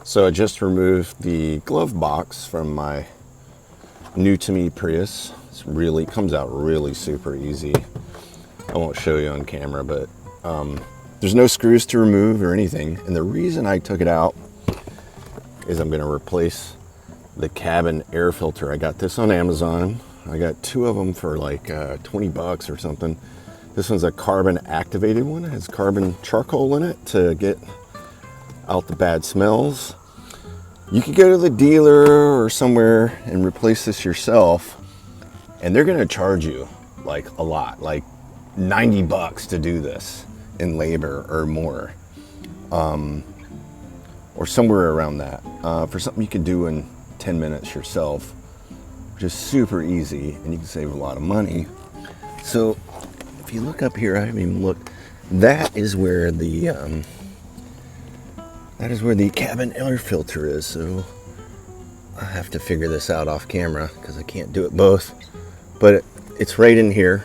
So I just removed the glove box from my new to me Prius. It's really comes out really super easy. I won't show you on camera, but there's no screws to remove or anything. And the reason I took it out is I'm going to replace the cabin air filter. I got this on Amazon. I got two of them for like 20 bucks or something. This one's a carbon activated one. It has carbon charcoal in it to get out the bad smells. You could go to the dealer or somewhere and replace this yourself, and they're going to charge you like a lot, like 90 bucks to do this in labor or more, or somewhere around that, for something you can do in 10 minutes yourself, which is super easy, and you can save a lot of money. So if you look up here, I haven't even looked, that is where the cabin air filter is. So I have to figure this out off camera because I can't do it both, but it's right in here,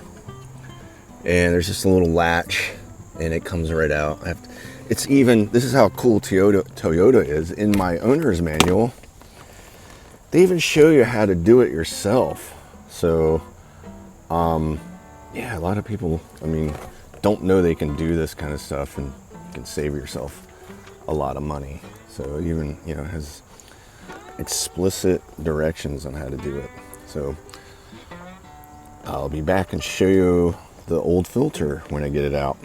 and there's just a little latch and it comes right out. It's even, this is how cool Toyota is. In my owner's manual, they even show you how to do it yourself. So yeah, a lot of people, don't know they can do this kind of stuff, and you can save yourself a lot of money. So even, it has explicit directions on how to do it. So I'll be back and show you the old filter when I get it out.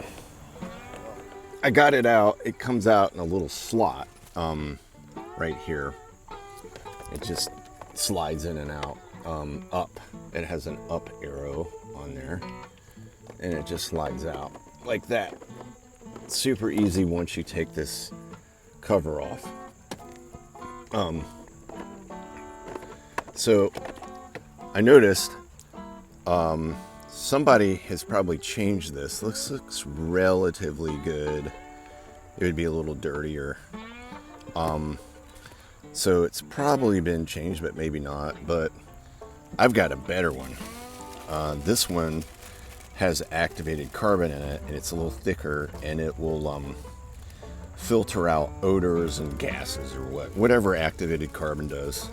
I got it out. It comes out in a little slot right here. It just slides in and out, up. It has an up arrow on there, and it just slides out like that. Super easy once you take this cover off. So I noticed somebody has probably changed this. Looks relatively good. It would be a little dirtier. So it's probably been changed, but maybe not. But I've got a better one. This one has activated carbon in it, and it's a little thicker, and it will filter out odors and gases or whatever activated carbon does.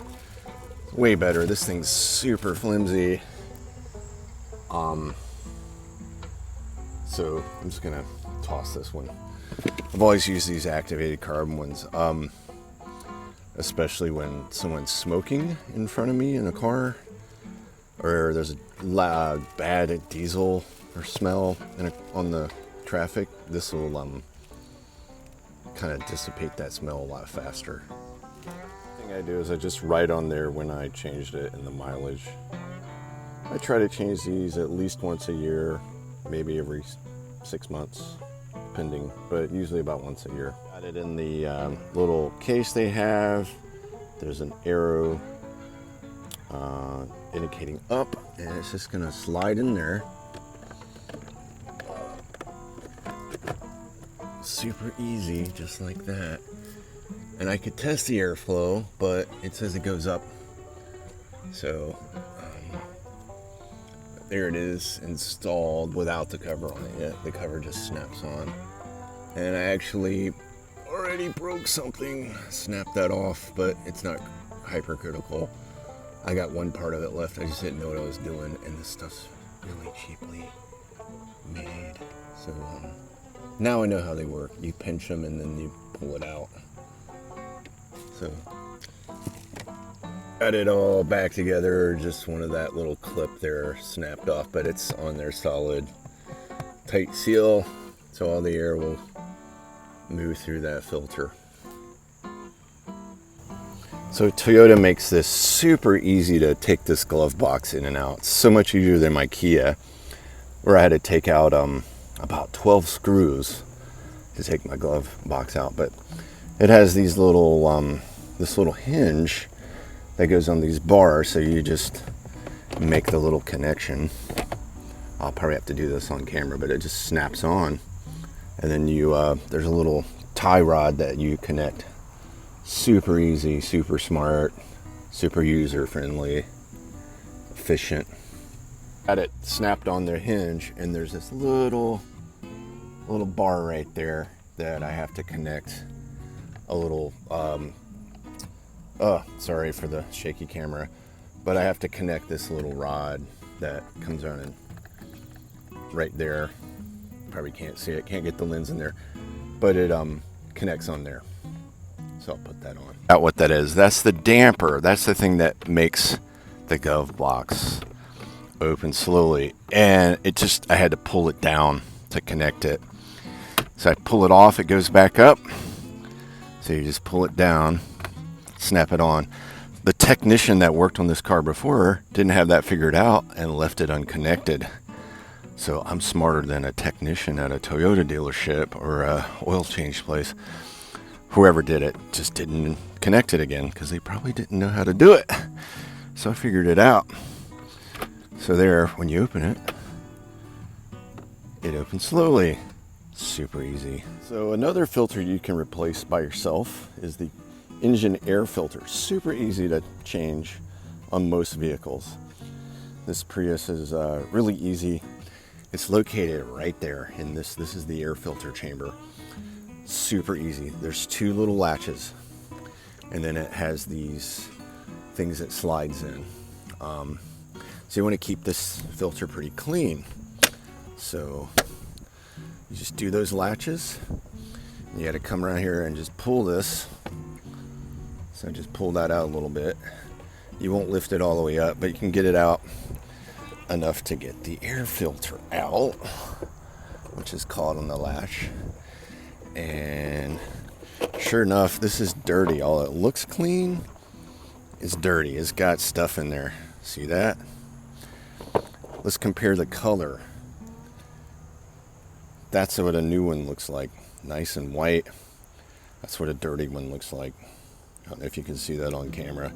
Way better. This thing's super flimsy. So I'm just gonna toss this one. I've always used these activated carbon ones, especially when someone's smoking in front of me in a car, or there's a loud, bad diesel or smell on the traffic. This will kind of dissipate that smell a lot faster. The thing I do is I just write on there when I changed it and the mileage. I try to change these at least once a year, maybe every 6 months, depending, but usually about once a year. Got it in the little case they have. There's an arrow indicating up, and it's just gonna slide in there. Super easy, just like that. And I could test the airflow, but it says it goes up. So there it is, installed without the cover on it yet. The cover just snaps on. And I actually already broke something, snapped that off, but it's not hypercritical. I got one part of it left. I just didn't know what I was doing, and this stuff's really cheaply made. So now I know how they work. You pinch them and then you pull it out. So got it all back together. Just one of that little clip there snapped off, but it's on there solid, tight seal, so all the air will move through that filter. So Toyota makes this super easy to take this glove box in and out. It's so much easier than my Kia, where I had to take out about 12 screws to take my glove box out. But it has these little this little hinge that goes on these bars, so you just make the little connection. I'll probably have to do this on camera, but it just snaps on, and then you there's a little tie rod that you connect. Super easy, super smart, super user friendly, efficient. Got it snapped on their hinge, and there's this little bar right there that I have to connect a little Oh, sorry for the shaky camera, but I have to connect this little rod that comes on in right there. Probably can't see it, can't get the lens in there, but it connects on there. So I'll put that on. That's what that is. That's the damper. That's the thing that makes the glove box open slowly. And it just, I had to pull it down to connect it. So I pull it off, it goes back up. So you just pull it down, snap it on. The technician that worked on this car before didn't have that figured out and left it unconnected. So I'm smarter than a technician at a Toyota dealership or a oil change place. Whoever did it just didn't connect it again because they probably didn't know how to do it. So I figured it out. So there, when you open it, it opens slowly. Super easy. So another filter you can replace by yourself is the engine air filter. Super easy to change on most vehicles. This Prius is really easy. It's located right there in this. This is the air filter chamber. Super easy. There's two little latches, and then it has these things that slides in. So you want to keep this filter pretty clean. So you just do those latches. You got to come around here and just pull this. So just pull that out a little bit. You won't lift it all the way up, but you can get it out enough to get the air filter out, which is caught on the latch. And sure enough, this is dirty. All it looks clean is dirty. It's got stuff in there. See that? Let's compare the color. That's what a new one looks like. Nice and white. That's what a dirty one looks like. I don't know if you can see that on camera.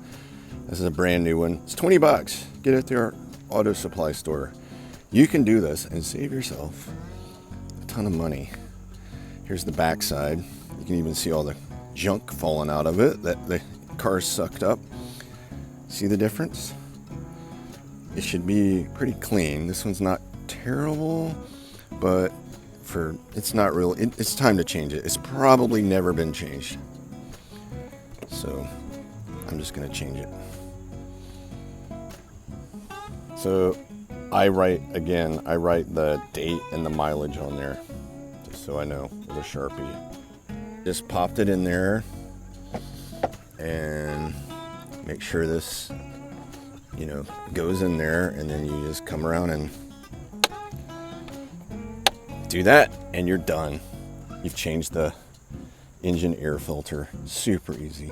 This is a brand new one. It's $20. Get it at their auto supply store. You can do this and save yourself a ton of money. Here's the back side. You can even see all the junk falling out of it that the car sucked up. See the difference? It should be pretty clean. This one's not terrible, but it's not real. It's time to change it. It's probably never been changed. So I'm just gonna change it. So I write the date and the mileage on there, just so I know, with a Sharpie. Just popped it in there and make sure this, goes in there, and then you just come around and do that, and you're done. You've changed the engine air filter. Super easy.